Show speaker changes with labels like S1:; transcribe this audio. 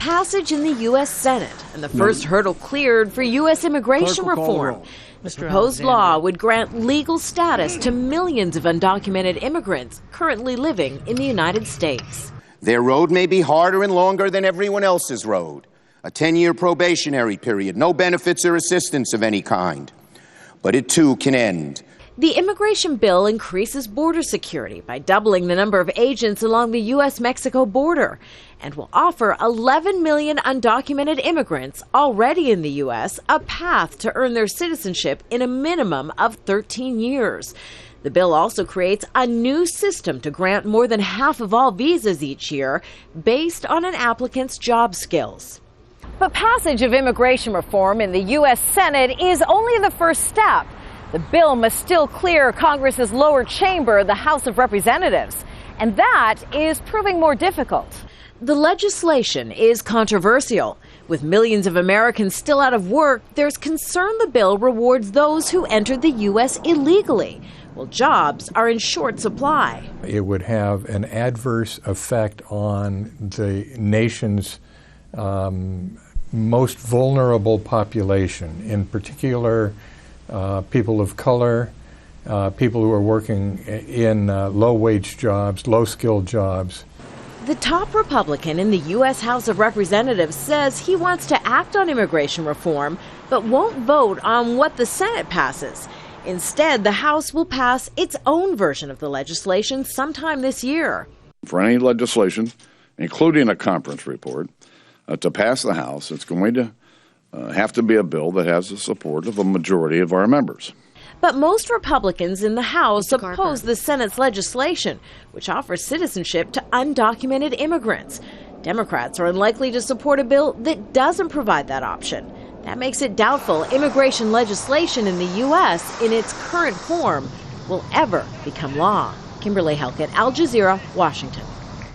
S1: passage in the U.S. Senate and the first hurdle cleared for U.S. immigration reform. The proposed law would grant legal status to millions of undocumented immigrants currently living in the United States.
S2: Their road may be harder and longer than everyone else's road. A 10-year probationary period, no benefits or assistance of any kind. But it too can end.
S1: The immigration bill increases border security by doubling the number of agents along the U.S.-Mexico border and will offer 11 million undocumented immigrants already in the U.S. a path to earn their citizenship in a minimum of 13 years. The bill also creates a new system to grant more than half of all visas each year based on an applicant's job skills. But passage of immigration reform in the U.S. Senate is only the first step. The bill must still clear Congress's lower chamber, the House of Representatives, and that is proving more difficult. The legislation is controversial. With millions of Americans still out of work, there's concern the bill rewards those who entered the U.S. illegally, while jobs are in short supply.
S3: It would have an adverse effect on the nation's most vulnerable population, in particular people of color, people who are working in low-wage jobs, low-skilled jobs.
S1: The top Republican in the U.S. House of Representatives says he wants to act on immigration reform, but won't vote on what the Senate passes. Instead, the House will pass its own version of the legislation sometime this year.
S4: For any legislation, including a conference report, to pass the House, it's going to have to be a bill that has the support of a majority of our members.
S1: But most Republicans in the House oppose the Senate's legislation, which offers citizenship to undocumented immigrants. Democrats are unlikely to support a bill that doesn't provide that option. That makes it doubtful immigration legislation in the U.S. in its current form will ever become law. Kimberly Helkett, Al Jazeera, Washington.